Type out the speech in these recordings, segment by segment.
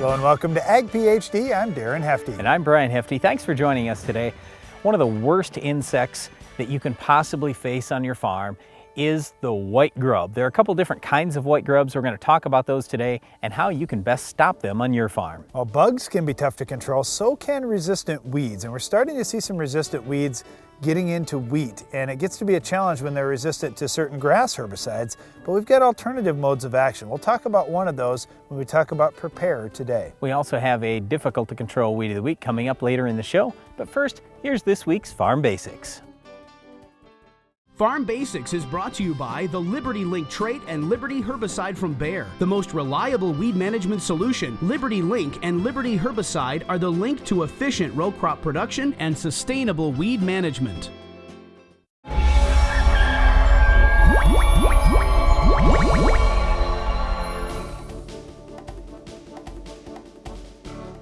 Hello and welcome to Ag PhD. I'm Darren Hefty. And I'm Brian Hefty. Thanks for joining us today. One of the worst insects that you can possibly face on your farm is the white grub. There are a couple different kinds of white grubs. We're going to talk about those today and how you can best stop them on your farm. Well, bugs can be tough to control, so can resistant weeds. And we're starting to see some resistant weeds getting into wheat, and it gets to be a challenge when they're resistant to certain grass herbicides, but we've got alternative modes of action. We'll talk about one of those when we talk about Pre-Pare today. We also have a difficult to control weed of the week coming up later in the show, but first, here's this week's Farm Basics. Farm Basics is brought to you by the Liberty Link trait and Liberty Herbicide from Bayer. The most reliable weed management solution, Liberty Link and Liberty Herbicide are the link to efficient row crop production and sustainable weed management.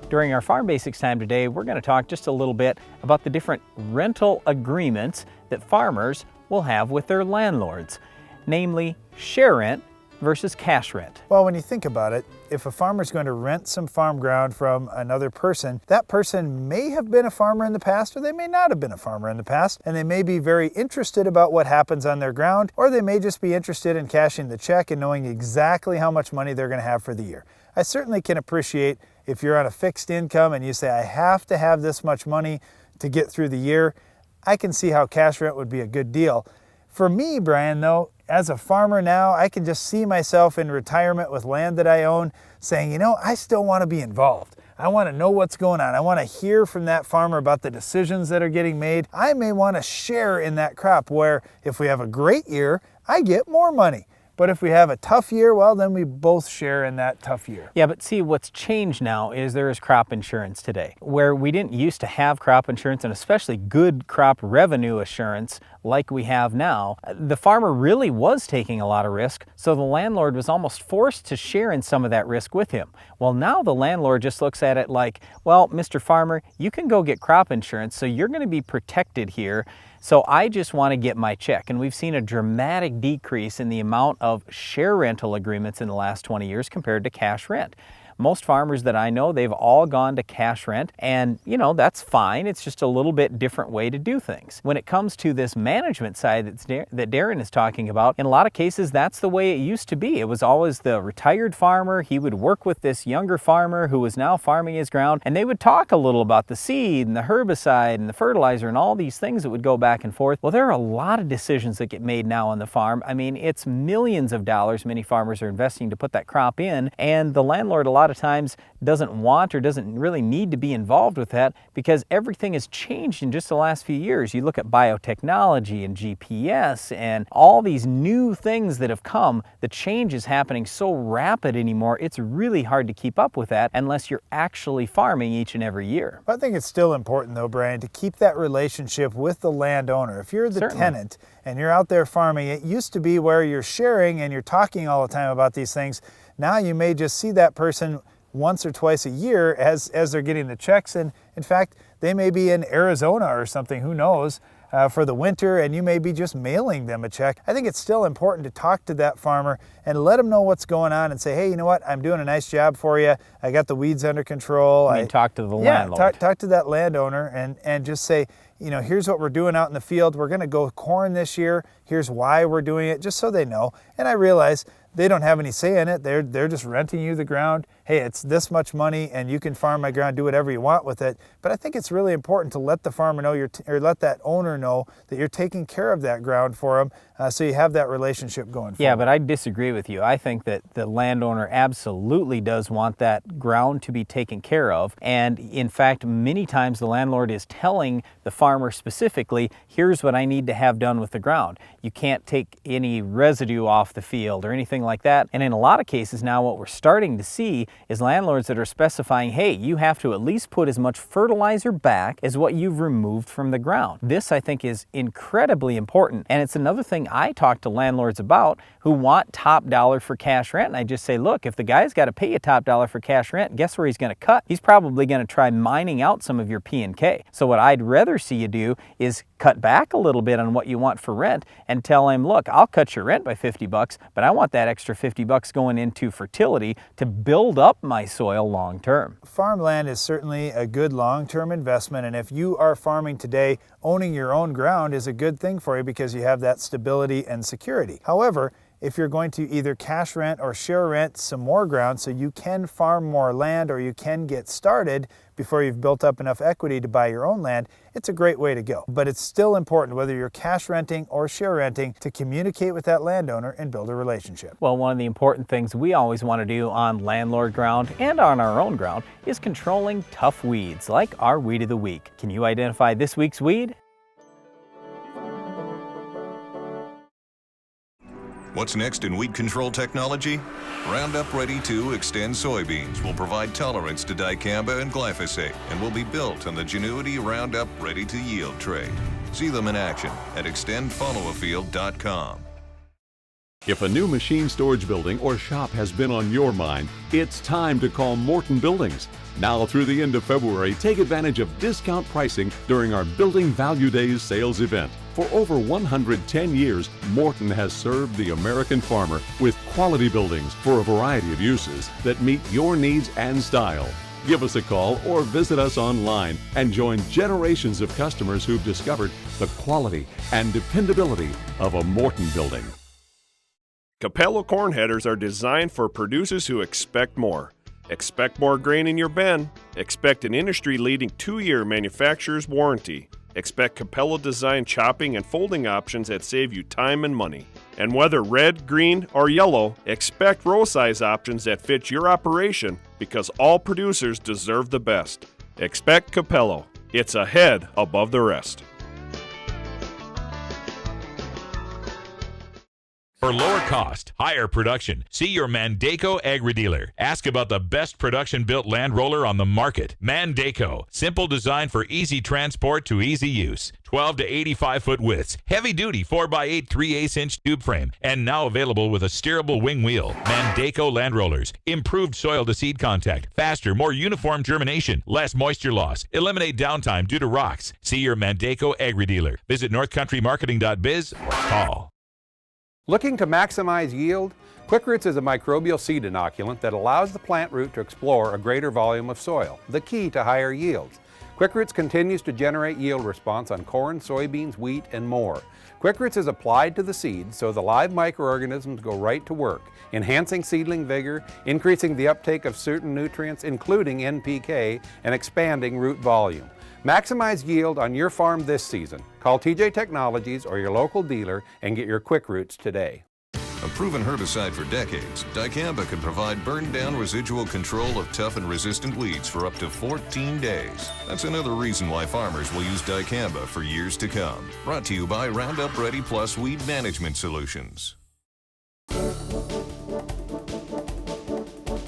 During our Farm Basics time today, we're going to talk just a little bit about the different rental agreements that farmers will have with their landlords, namely share rent versus cash rent. Well, when you think about it, if a farmer is going to rent some farm ground from another person, that person may have been a farmer in the past, or they may not have been a farmer in the past, and they may be very interested about what happens on their ground, or they may just be interested in cashing the check and knowing exactly how much money they're going to have for the year. I certainly can appreciate if you're on a fixed income and you say, I have to have this much money to get through the year, I can see how cash rent would be a good deal. For me, Brian, though, as a farmer now, I can just see myself in retirement with land that I own saying, you know, I still want to be involved. I want to know what's going on. I want to hear from that farmer about the decisions that are getting made. I may want to share in that crop where if we have a great year, I get more money. But if we have a tough year, well, then we both share in that tough year. Yeah, but see, what's changed now is there is crop insurance today, where we didn't used to have crop insurance, and especially good crop revenue assurance like we have now. The farmer really was taking a lot of risk, so the landlord was almost forced to share in some of that risk with him. Well, now the landlord just looks at it like, well, Mr. Farmer, you can go get crop insurance, so you're going to be protected here. So I just want to get my check. And we've seen a dramatic decrease in the amount of share rental agreements in the last 20 years compared to cash rent. Most farmers that I know, they've all gone to cash rent, and you know, that's fine. It's just a little bit different way to do things. When it comes to this management side that Darren is talking about, in a lot of cases, that's the way it used to be. It was always the retired farmer. He would work with this younger farmer who was now farming his ground, and they would talk a little about the seed and the herbicide and the fertilizer and all these things that would go back and forth. Well, there are a lot of decisions that get made now on the farm. I mean, it's millions of dollars many farmers are investing to put that crop in, and the landlord a lot of times doesn't want or doesn't really need to be involved with that because everything has changed in just the last few years. You look at biotechnology and GPS and all these new things that have come. The change is happening so rapid anymore, it's really hard to keep up with that unless you're actually farming each and every year. I think it's still important though, Brian, to keep that relationship with the landowner. If you're the Certainly. tenant and you're out there farming, it used to be where you're sharing and you're talking all the time about these things. Now you may just see that person once or twice a year as they're getting the checks, and in fact they may be in Arizona or something, who knows, for the winter, and you may be just mailing them a check. I think it's still important to talk to that farmer and let them know what's going on and say, hey, you know what, I'm doing a nice job for you. I got the weeds under control. I mean, talk to the landlord. Talk to that landowner and just say, you know, here's what we're doing out in the field. We're going to go corn this year. Here's why we're doing it, just so they know. And I realize they don't have any say in it. They're just renting you the ground. Hey, it's this much money and you can farm my ground, do whatever you want with it. But I think it's really important to let the farmer know or let that owner know that you're taking care of that ground for them, so you have that relationship going forward. Yeah, but I disagree with you. I think that the landowner absolutely does want that ground to be taken care of. And in fact, many times the landlord is telling the farmer specifically, here's what I need to have done with the ground. You can't take any residue off the field or anything like that. And in a lot of cases now, what we're starting to see is landlords that are specifying, hey, you have to at least put as much fertilizer back as what you've removed from the ground. This, I think, is incredibly important. And it's another thing I talk to landlords about who want top dollar for cash rent. And I just say, look, if the guy's got to pay you top dollar for cash rent, guess where he's going to cut? He's probably going to try mining out some of your P&K. So what I'd rather see you do is cut back a little bit on what you want for rent and tell him, look, I'll cut your rent by $50, but I want that extra $50 going into fertility to build up my soil long term. Farmland is certainly a good long-term investment, and if you are farming today, owning your own ground is a good thing for you because you have that stability and security. However, if you're going to either cash rent or share rent some more ground so you can farm more land or you can get started before you've built up enough equity to buy your own land, it's a great way to go. But it's still important, whether you're cash renting or share renting, to communicate with that landowner and build a relationship. Well, one of the important things we always want to do on landlord ground and on our own ground is controlling tough weeds, like our Weed of the Week. Can you identify this week's weed? What's next in weed control technology? Roundup Ready 2 Extend soybeans will provide tolerance to dicamba and glyphosate and will be built on the Genuity Roundup Ready to Yield tray. See them in action at extendfollowafield.com. If a new machine storage building or shop has been on your mind, it's time to call Morton Buildings. Now through the end of February, take advantage of discount pricing during our Building Value Days sales event. For over 110 years, Morton has served the American farmer with quality buildings for a variety of uses that meet your needs and style. Give us a call or visit us online and join generations of customers who've discovered the quality and dependability of a Morton building. Capello corn headers are designed for producers who expect more. Expect more grain in your bin. Expect an industry-leading 2-year manufacturer's warranty. Expect Capello-designed chopping and folding options that save you time and money. And whether red, green, or yellow, expect row size options that fit your operation because all producers deserve the best. Expect Capello. It's ahead above the rest. For lower cost, higher production, see your Mandaco Agri-Dealer. Ask about the best production-built land roller on the market. Mandaco, simple design for easy transport to easy use. 12 to 85-foot widths, heavy-duty 4x8 3/8-inch tube frame, and now available with a steerable wing wheel. Mandaco land rollers, improved soil-to-seed contact, faster, more uniform germination, less moisture loss, eliminate downtime due to rocks. See your Mandaco Agri-Dealer. Visit northcountrymarketing.biz or call. Looking to maximize yield? Quick Roots is a microbial seed inoculant that allows the plant root to explore a greater volume of soil, the key to higher yields. Quick Roots continues to generate yield response on corn, soybeans, wheat, and more. Quick Roots is applied to the seeds so the live microorganisms go right to work, enhancing seedling vigor, increasing the uptake of certain nutrients, including NPK, and expanding root volume. Maximize yield on your farm this season. Call TJ Technologies or your local dealer and get your Quick Roots today. A proven herbicide for decades, dicamba can provide burn-down residual control of tough and resistant weeds for up to 14 days. That's another reason why farmers will use dicamba for years to come. Brought to you by Roundup Ready Plus Weed Management Solutions.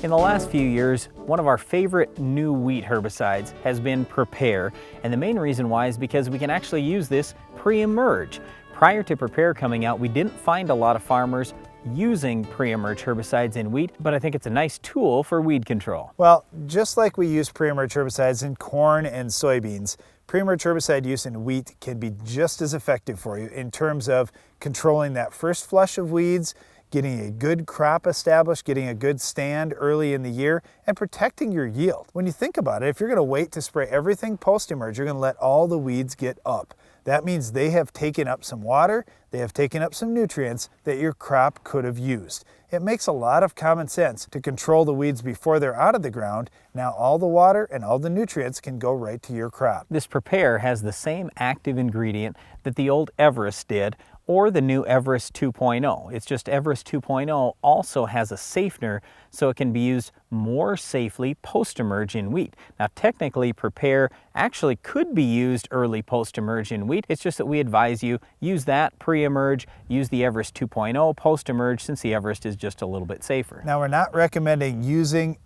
In the last few years, one of our favorite new wheat herbicides has been Pre-Pare, and the main reason why is because we can actually use this pre-emerge. Prior to Pre-Pare coming out, we didn't find a lot of farmers using pre-emerge herbicides in wheat, but I think it's a nice tool for weed control. Well, just like we use pre-emerge herbicides in corn and soybeans, pre-emerge herbicide use in wheat can be just as effective for you in terms of controlling that first flush of weeds, getting a good crop established, getting a good stand early in the year, and protecting your yield. When you think about it, if you're going to wait to spray everything post-emerge, you're going to let all the weeds get up. That means they have taken up some water, they have taken up some nutrients that your crop could have used. It makes a lot of common sense to control the weeds before they're out of the ground. Now all the water and all the nutrients can go right to your crop. This Pre-Pare has the same active ingredient that the old Everest did, or the new Everest 2.0. It's just Everest 2.0 also has a safener, so it can be used more safely post-emerge in wheat. Now technically Pre-Pare actually could be used early post-emerge in wheat. It's just that we advise you use that pre-emerge, use the Everest 2.0 post-emerge, since the Everest is just a little bit safer. Now we're not recommending using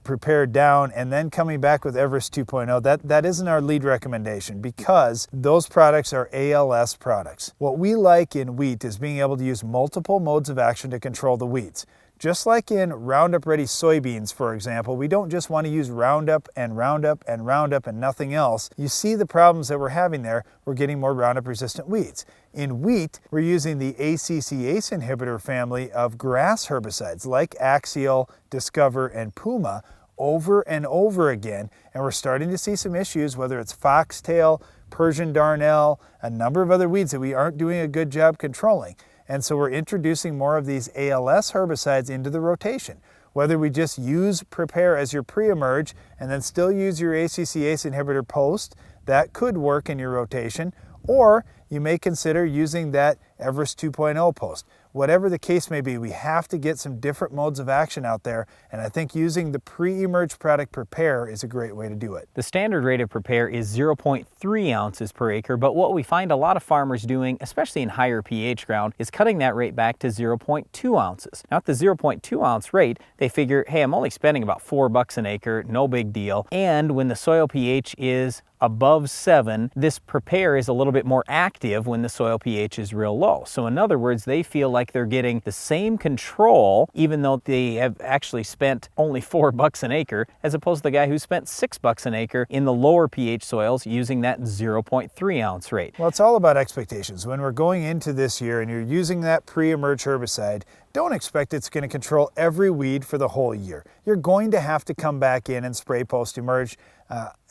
Pre-Pare down and then coming back with Everest 2.0. That isn't our lead recommendation because those products are ALS products. What we like in wheat is being able to use multiple modes of action to control the weeds. Just like in Roundup Ready soybeans, for example, we don't just want to use Roundup and Roundup and Roundup and nothing else. You see the problems that we're having there. We're getting more Roundup resistant weeds. In wheat, we're using the ACCase inhibitor family of grass herbicides like Axial, Discover, and Puma over and over again, and we're starting to see some issues, whether it's foxtail, Persian darnel, a number of other weeds that we aren't doing a good job controlling. And so we're introducing more of these ALS herbicides into the rotation. Whether we just use Pre-Pare as your pre-emerge and then still use your ACCase inhibitor post, that could work in your rotation, or you may consider using that Everest 2.0 post. Whatever the case may be, we have to get some different modes of action out there, and I think using the pre-emerge product Pre-Pare is a great way to do it. The standard rate of Pre-Pare is 0.3 ounces per acre, but what we find a lot of farmers doing, especially in higher pH ground, is cutting that rate back to 0.2 ounces. Now at the 0.2 ounce rate, they figure, hey, I'm only spending about $4 an acre, no big deal. And when the soil pH is above 7, this Pre-Pare is a little bit more active when the soil pH is real low. So in other words, they feel like they're getting the same control even though they have actually spent only $4 an acre, as opposed to the guy who spent $6 an acre in the lower pH soils using that 0.3 ounce rate. Well, it's all about expectations. When we're going into this year and you're using that pre-emerge herbicide, don't expect it's going to control every weed for the whole year. You're going to have to come back in and spray post-emerge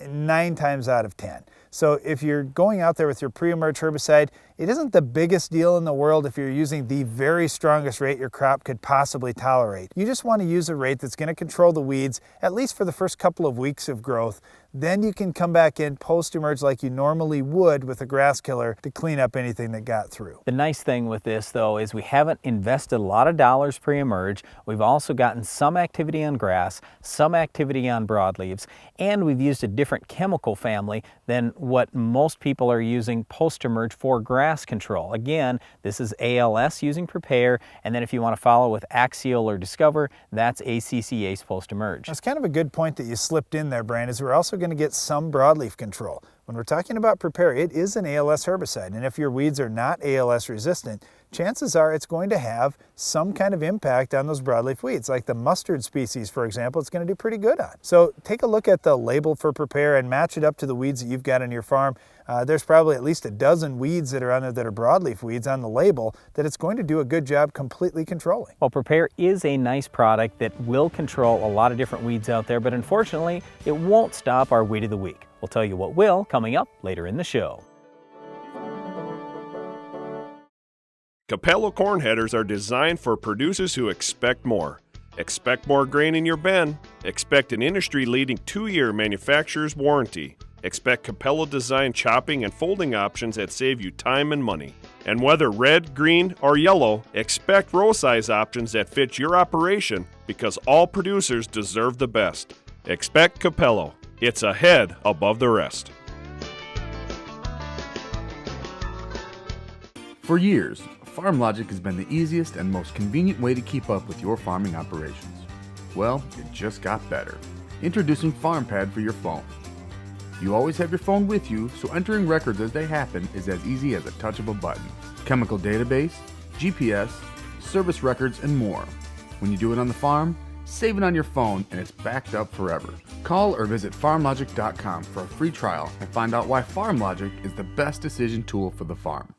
9 times out of 10. So if you're going out there with your pre-emerge herbicide, it isn't the biggest deal in the world if you're using the very strongest rate your crop could possibly tolerate. You just want to use a rate that's going to control the weeds, at least for the first couple of weeks of growth. Then you can come back in post-emerge like you normally would with a grass killer to clean up anything that got through. The nice thing with this though is we haven't invested a lot of dollars pre-emerge. We've also gotten some activity on grass, some activity on broadleaves, and we've used a different chemical family than what most people are using post-emerge for grass control. Again, this is ALS using Pre-Pare, and then if you want to follow with Axial or Discover, that's ACCase post-emerge. That's kind of a good point that you slipped in there, Brian, is we're also going to get some broadleaf control. When we're talking about Pre-Pare, it is an ALS herbicide, and if your weeds are not ALS resistant, chances are it's going to have some kind of impact on those broadleaf weeds. Like the mustard species, for example, it's going to do pretty good on. So take a look at the label for Pre-Pare and match it up to the weeds that you've got on your farm. There's probably at least a dozen weeds that are on there that are broadleaf weeds on the label that it's going to do a good job completely controlling. Well, Pre-Pare is a nice product that will control a lot of different weeds out there, but unfortunately, it won't stop our Weed of the Week. We'll tell you what will coming up later in the show. Capello corn headers are designed for producers who expect more. Expect more grain in your bin. Expect an industry-leading 2-year manufacturer's warranty. Expect Capello design chopping and folding options that save you time and money. And whether red, green, or yellow, expect row size options that fit your operation, because all producers deserve the best. Expect Capello. It's a head above the rest. For years, FarmLogic has been the easiest and most convenient way to keep up with your farming operations. Well, it just got better. Introducing FarmPad for your phone. You always have your phone with you, so entering records as they happen is as easy as a touch of a button. Chemical database, GPS, service records, and more. When you do it on the farm, save it on your phone and it's backed up forever. Call or visit farmlogic.com for a free trial and find out why FarmLogic is the best decision tool for the farm.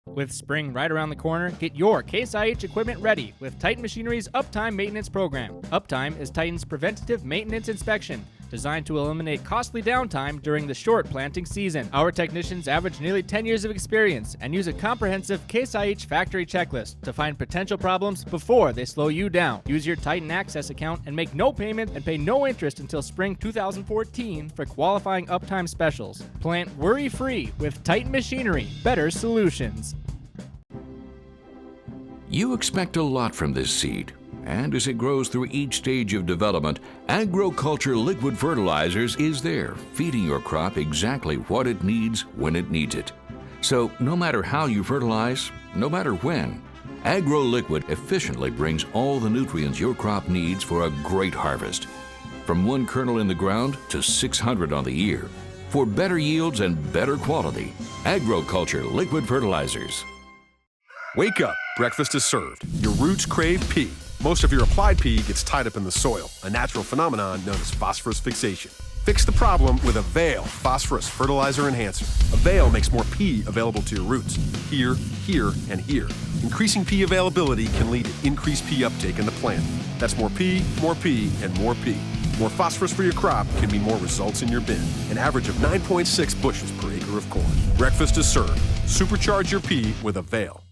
With spring right around the corner, get your Case IH equipment ready with Titan Machinery's Uptime Maintenance Program. Uptime is Titan's preventative maintenance inspection, designed to eliminate costly downtime during the short planting season. Our technicians average nearly 10 years of experience and use a comprehensive Case IH factory checklist to find potential problems before they slow you down. Use your Titan Access account and make no payment and pay no interest until spring 2014 for qualifying uptime specials. Plant worry-free with Titan Machinery. Better solutions. You expect a lot from this seed, and as it grows through each stage of development, Agriculture Liquid Fertilizers is there, feeding your crop exactly what it needs when it needs it. So no matter how you fertilize, no matter when, Agro Liquid efficiently brings all the nutrients your crop needs for a great harvest. From 1 kernel in the ground to 600 on the ear. For better yields and better quality, Agriculture Liquid Fertilizers. Wake up, breakfast is served. Your roots crave pea. Most of your applied pea gets tied up in the soil, a natural phenomenon known as phosphorus fixation. Fix the problem with Avail Phosphorus Fertilizer Enhancer. Avail makes more pea available to your roots, here, here, and here. Increasing pea availability can lead to increased pea uptake in the plant. That's more pea, and more pea. More phosphorus for your crop can mean more results in your bin. An average of 9.6 bushels per acre of corn. Breakfast is served. Supercharge your pea with Avail.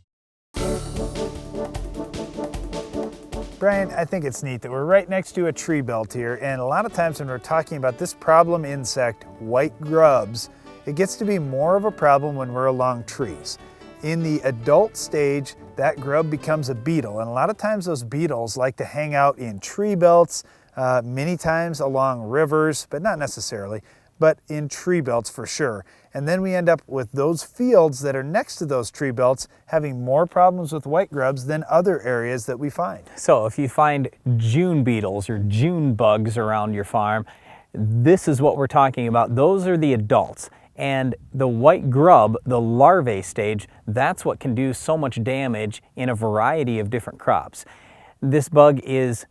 Brian, I think it's neat that we're right next to a tree belt here, and a lot of times when we're talking about this problem insect, white grubs, it gets to be more of a problem when we're along trees. In the adult stage, that grub becomes a beetle, and a lot of times those beetles like to hang out in tree belts, many times along rivers, but not necessarily, but in tree belts for sure. And then we end up with those fields that are next to those tree belts having more problems with white grubs than other areas that we find. So if you find June beetles or June bugs around your farm, this is what we're talking about. Those are the adults. And the white grub, the larvae stage, that's what can do so much damage in a variety of different crops. This bug is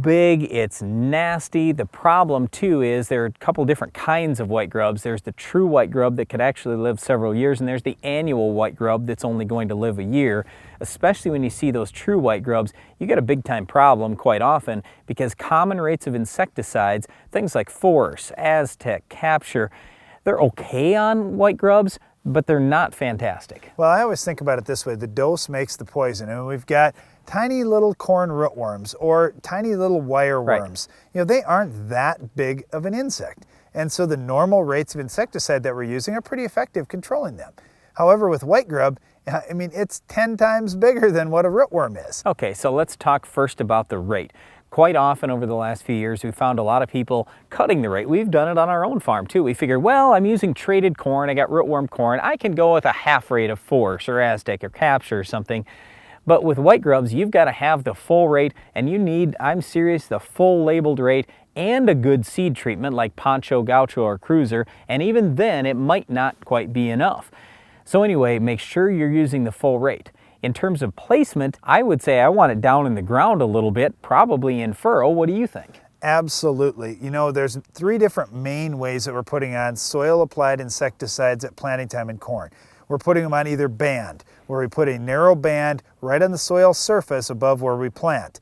big, it's nasty. The problem too is there are a couple different kinds of white grubs. There's the true white grub that could actually live several years, and there's the annual white grub that's only going to live a year. Especially when you see those true white grubs, you get a big time problem quite often because common rates of insecticides, things like Force, Aztec, Capture, they're okay on white grubs, but they're not fantastic. Well, I always think about it this way, the dose makes the poison, and we've got tiny little corn rootworms or tiny little wireworms. Right. You know, they aren't that big of an insect. And so the normal rates of insecticide that we're using are pretty effective controlling them. However, with white grub, I mean, it's 10 times bigger than what a rootworm is. Okay, so let's talk first about the rate. Quite often over the last few years, we've found a lot of people cutting the rate. We've done it on our own farm too. We figured, well, I'm using traded corn, I got rootworm corn, I can go with a half rate of Force or Aztec or Capture or something. But with white grubs, you've got to have the full rate, and you need, I'm serious, the full labeled rate and a good seed treatment like Poncho, Gaucho, or Cruiser, and even then it might not quite be enough. So anyway, make sure you're using the full rate. In terms of placement, I would say I want it down in the ground a little bit, probably in furrow. What do you think? Absolutely. You know, there's 3 different main ways that we're putting on soil-applied insecticides at planting time in corn. We're putting them on either band, where we put a narrow band right on the soil surface above where we plant.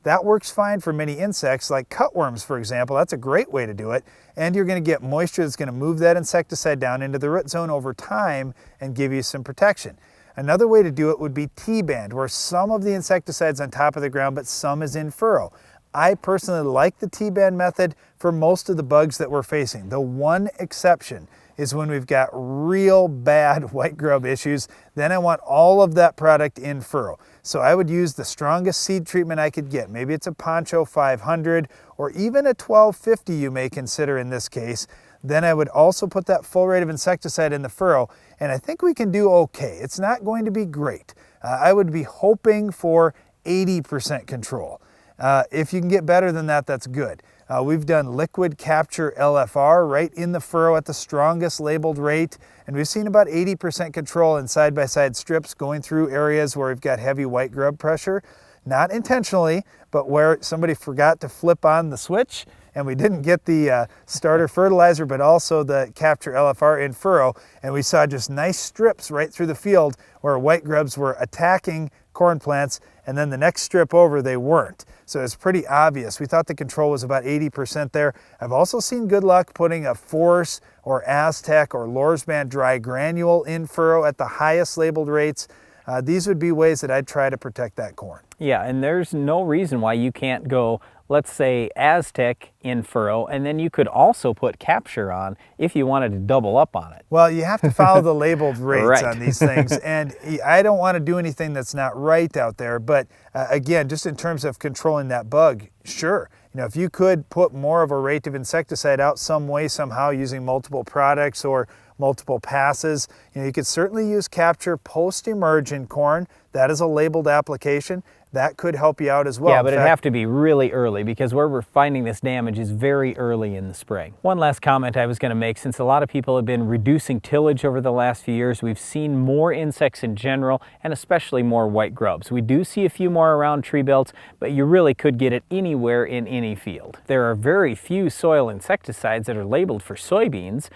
That works fine for many insects like cutworms, for example. That's a great way to do it. And you're going to get moisture that's going to move that insecticide down into the root zone over time and give you some protection. Another way to do it would be T-band, where some of the insecticide's on top of the ground, but some is in furrow. I personally like the T-band method for most of the bugs that we're facing. The one exception is when we've got real bad white grub issues, then I want all of that product in furrow. So I would use the strongest seed treatment I could get. Maybe it's a Poncho 500 or even a 1250 you may consider in this case. Then I would also put that full rate of insecticide in the furrow, and I think we can do okay. It's not going to be great. I would be hoping for 80% control. If you can get better than that, that's good. We've done liquid Capture LFR right in the furrow at the strongest labeled rate, and we've seen about 80% control in side-by-side strips going through areas where we've got heavy white grub pressure. Not intentionally, but where somebody forgot to flip on the switch and we didn't get the starter fertilizer, but also the Capture LFR in furrow, and we saw just nice strips right through the field where white grubs were attacking corn plants, and then the next strip over they weren't. So it's pretty obvious. We thought the control was about 80% there. I've also seen good luck putting a Force or Aztec or Lorsban dry granule in furrow at the highest labeled rates. These would be ways that I'd try to protect that corn. Yeah, and there's no reason why you can't go, let's say, Aztec in furrow, and then you could also put Capture on if you wanted to double up on it. Well, you have to follow the labeled rates right. on these things, and I don't want to do anything that's not right out there, but again, just in terms of controlling that bug, sure. You know, if you could put more of a rate of insecticide out some way, somehow, using multiple products or multiple passes, you know, you could certainly use Capture post-emerge in corn. that is a labeled application. That could help you out as well. Yeah, but it'd have to be really early because where we're finding this damage is very early in the spring. One last comment I was going to make, since a lot of people have been reducing tillage over the last few years, we've seen more insects in general and especially more white grubs. We do see a few more around tree belts, but you really could get it anywhere in any field. There are very few soil insecticides that are labeled for soybeans.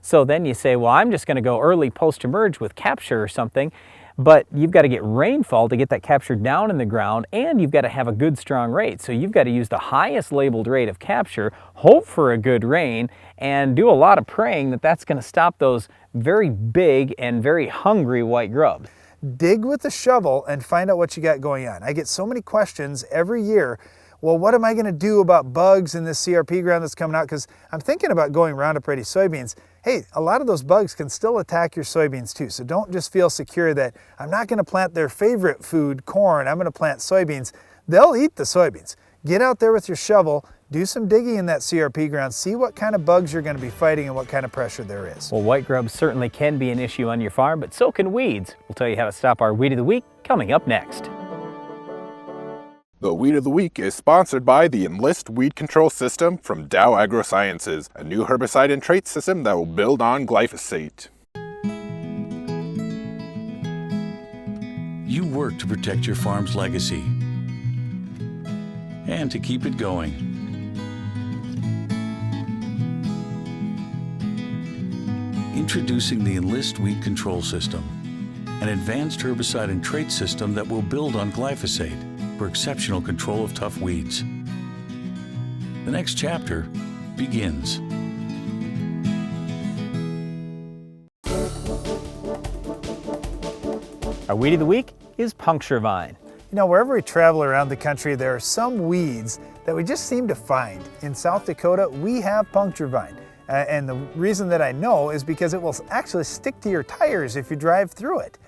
So then you say, well, I'm just going to go early post-emerge with Capture or something. But you've got to get rainfall to get that Capture down in the ground, and you've got to have a good strong rate. So you've got to use the highest labeled rate of Capture, hope for a good rain, and do a lot of praying that that's going to stop those very big and very hungry white grubs. Dig with the shovel and find out what you got going on. I get so many questions every year. Well, what am I going to do about bugs in this CRP ground that's coming out? Because I'm thinking about going Roundup Ready soybeans. Hey, a lot of those bugs can still attack your soybeans too. So don't just feel secure that I'm not going to plant their favorite food, corn, I'm going to plant soybeans. They'll eat the soybeans. Get out there with your shovel, do some digging in that CRP ground, see what kind of bugs you're going to be fighting and what kind of pressure there is. Well, white grubs certainly can be an issue on your farm, but so can weeds. We'll tell you how to stop our Weed of the Week coming up next. The Weed of the Week is sponsored by the Enlist Weed Control System from Dow AgroSciences, a new herbicide and trait system that will build on glyphosate. You work to protect your farm's legacy and to keep it going. Introducing the Enlist Weed Control System, an advanced herbicide and trait system that will build on glyphosate for exceptional control of tough weeds. The next chapter begins. Our Weed of the Week is Puncturevine. You know, wherever we travel around the country, there are some weeds that we just seem to find. In South Dakota, we have Puncturevine. And the reason that I know is because it will actually stick to your tires if you drive through it.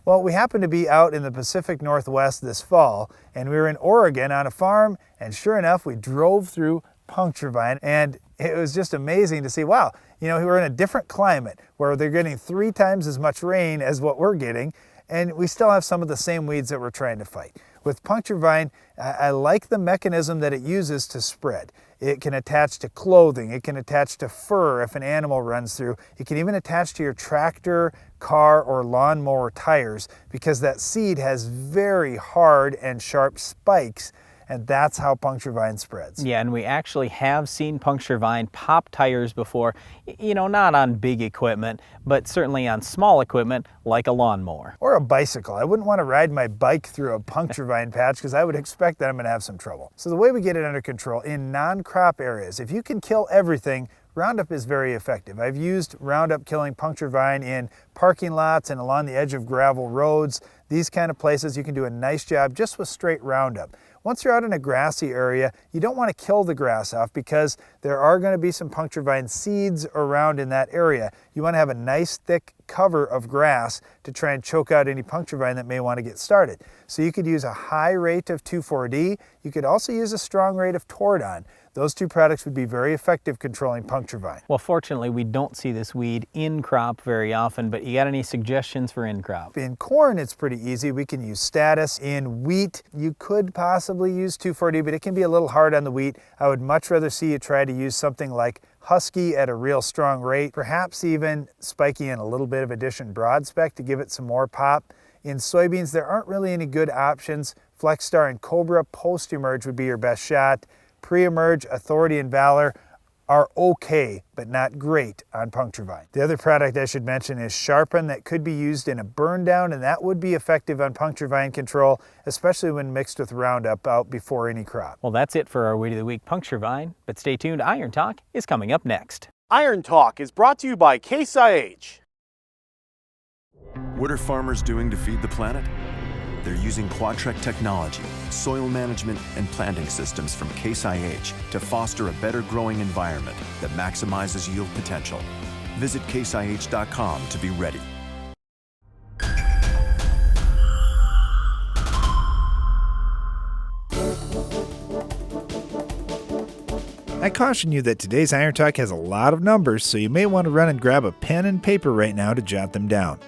Well, we happened to be out in the Pacific Northwest this fall, and we were in Oregon on a farm, and sure enough, we drove through Puncturevine, and it was just amazing to see, wow, you know, we're in a different climate where they're getting 3 times as much rain as what we're getting, and we still have some of the same weeds that we're trying to fight. With Puncturevine, I like the mechanism that it uses to spread. It can attach to clothing, it can attach to fur if an animal runs through, it can even attach to your tractor, car, or lawnmower tires because that seed has very hard and sharp spikes, and that's how Puncturevine spreads. Yeah, and we actually have seen Puncturevine pop tires before, you know, not on big equipment, but certainly on small equipment like a lawnmower. Or a bicycle. I wouldn't want to ride my bike through a Puncturevine patch because I would expect that I'm going to have some trouble. So the way we get it under control, in non-crop areas, if you can kill everything, Roundup is very effective. I've used Roundup killing Puncturevine in parking lots and along the edge of gravel roads. These kind of places, you can do a nice job just with straight Roundup. Once you're out in a grassy area, you don't want to kill the grass off because there are going to be some Puncturevine seeds around in that area. You want to have a nice thick cover of grass to try and choke out any Puncturevine that may want to get started. So you could use a high rate of 2,4-D. You could also use a strong rate of Tordon. Those 2 products would be very effective controlling Puncturevine. Well, fortunately, we don't see this weed in crop very often, but you got any suggestions for in crop? In corn, it's pretty easy. We can use Status. In wheat, you could possibly use 2,4-D, but it can be a little hard on the wheat. I would much rather see you try to use something like Husky at a real strong rate, perhaps even spiking in a little bit of Addition Broad Spec to give it some more pop. In soybeans, there aren't really any good options. Flexstar and Cobra post-emerge would be your best shot. Pre-emerge, Authority, and Valor are okay, but not great on Puncturevine. The other product I should mention is Sharpen that could be used in a burn down, and that would be effective on Puncturevine control, especially when mixed with Roundup out before any crop. Well, that's it for our Weed of the Week, Puncturevine, but stay tuned, Iron Talk is coming up next. Iron Talk is brought to you by Case IH. What are farmers doing to feed the planet? They're using Quadtrek technology, soil management, and planting systems from Case IH to foster a better growing environment that maximizes yield potential. Visit caseih.com to be ready. I caution you that today's Iron Talk has a lot of numbers, so you may want to run and grab a pen and paper right now to jot them down.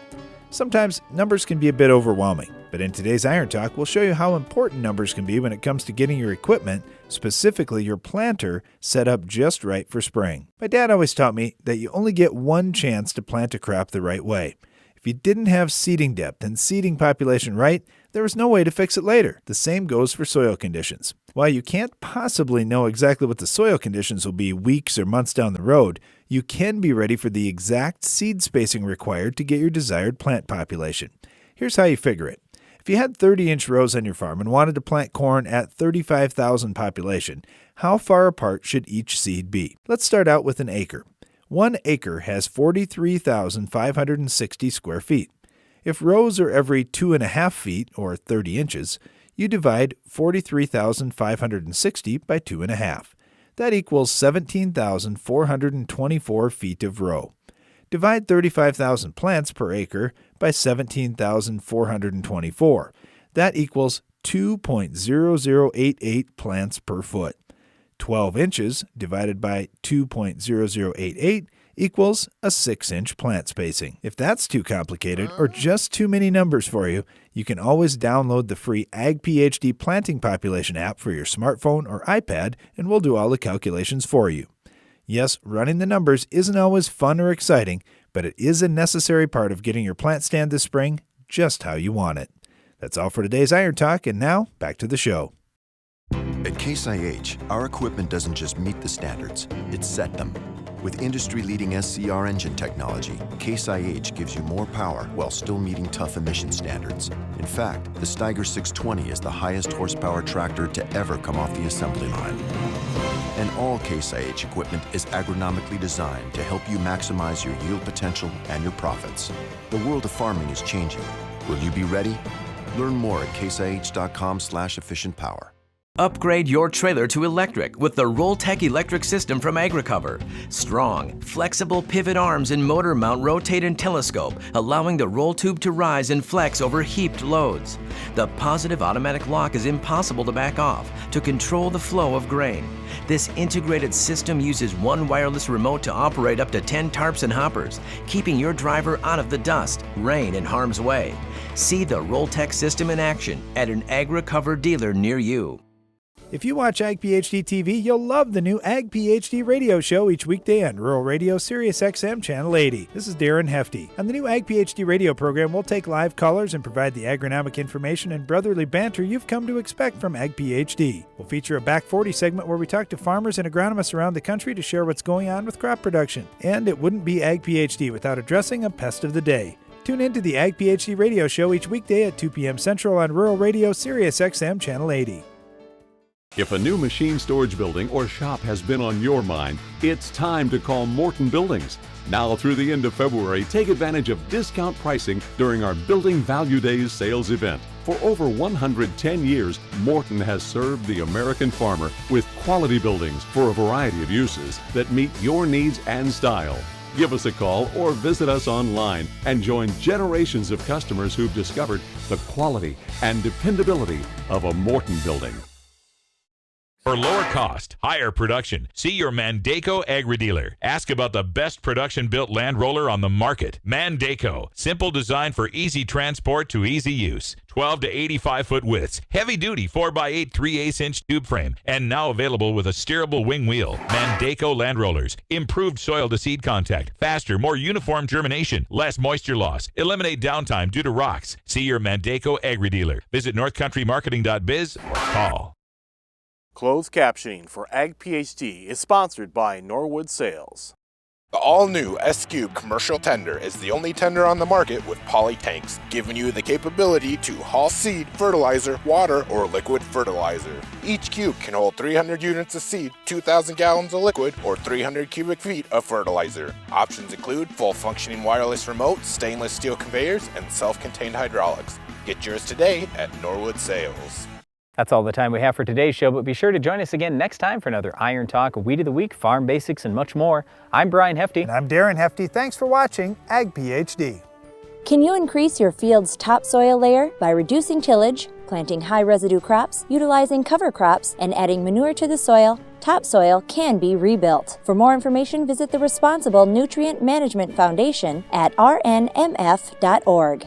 Sometimes numbers can be a bit overwhelming. But in today's Iron Talk, we'll show you how important numbers can be when it comes to getting your equipment, specifically your planter, set up just right for spring. My dad always taught me that you only get one chance to plant a crop the right way. If you didn't have seeding depth and seeding population right, there was no way to fix it later. The same goes for soil conditions. While you can't possibly know exactly what the soil conditions will be weeks or months down the road, you can be ready for the exact seed spacing required to get your desired plant population. Here's how you figure it. If you had 30-inch rows on your farm and wanted to plant corn at 35,000 population, how far apart should each seed be? Let's start out with an acre. 1 acre has 43,560 square feet. If rows are every 2.5 feet, or 30 inches, you divide 43,560 by 2.5. That equals 17,424 feet of row. Divide 35,000 plants per acre by 17,424. That equals 2.0088 plants per foot. 12 inches divided by 2.0088 equals a 6-inch plant spacing. If that's too complicated or just too many numbers for you, you can always download the free Ag PhD Planting Population app for your smartphone or iPad, and we'll do all the calculations for you. Yes, running the numbers isn't always fun or exciting, but it is a necessary part of getting your plant stand this spring just how you want it. That's all for today's Iron Talk, and now back to the show. At Case IH, our equipment doesn't just meet the standards, it set them. With industry-leading SCR engine technology, Case IH gives you more power while still meeting tough emission standards. In fact, the Steiger 620 is the highest horsepower tractor to ever come off the assembly line. And all Case IH equipment is agronomically designed to help you maximize your yield potential and your profits. The world of farming is changing. Will you be ready? Learn more at caseih.com/efficientpower. Upgrade your trailer to electric with the Rolltech electric system from AgriCover. Strong, flexible pivot arms and motor mount rotate and telescope, allowing the roll tube to rise and flex over heaped loads. The positive automatic lock is impossible to back off to control the flow of grain. This integrated system uses one wireless remote to operate up to 10 tarps and hoppers, keeping your driver out of the dust, rain, and harm's way. See the Rolltech system in action at an AgriCover dealer near you. If you watch Ag PhD TV, you'll love the new Ag PhD radio show each weekday on Rural Radio Sirius XM Channel 80. This is Darren Hefty. On the new Ag PhD radio program, we'll take live callers and provide the agronomic information and brotherly banter you've come to expect from Ag PhD. We'll feature a Back 40 segment where we talk to farmers and agronomists around the country to share what's going on with crop production. And it wouldn't be Ag PhD without addressing a pest of the day. Tune in to the Ag PhD radio show each weekday at 2 p.m. Central on Rural Radio Sirius XM Channel 80. If a new machine storage building or shop has been on your mind, it's time to call Morton Buildings. Now through the end of February, take advantage of discount pricing during our Building Value Days sales event. For over 110 years, Morton has served the American farmer with quality buildings for a variety of uses that meet your needs and style. Give us a call or visit us online and join generations of customers who've discovered the quality and dependability of a Morton building. For lower cost, higher production, see your Mandaco Agri-Dealer. Ask about the best production-built land roller on the market. Mandaco, simple design for easy transport to easy use. 12 to 85-foot widths, heavy-duty 4x8 3/8-inch tube frame, and now available with a steerable wing wheel. Mandaco land rollers, improved soil-to-seed contact, faster, more uniform germination, less moisture loss, eliminate downtime due to rocks. See your Mandaco Agri-Dealer. Visit northcountrymarketing.biz or call. Closed captioning for Ag PhD is sponsored by Norwood Sales. The all-new S-Cube commercial tender is the only tender on the market with poly tanks, giving you the capability to haul seed, fertilizer, water, or liquid fertilizer. Each cube can hold 300 units of seed, 2,000 gallons of liquid, or 300 cubic feet of fertilizer. Options include full functioning wireless remote, stainless steel conveyors, and self-contained hydraulics. Get yours today at Norwood Sales. That's all the time we have for today's show, but be sure to join us again next time for another Iron Talk, Weed of the Week, Farm Basics, and much more. I'm Brian Hefty. And I'm Darren Hefty. Thanks for watching Ag PhD. Can you increase your field's topsoil layer by reducing tillage, planting high residue crops, utilizing cover crops, and adding manure to the soil? Topsoil can be rebuilt. For more information, visit the Responsible Nutrient Management Foundation at rnmf.org.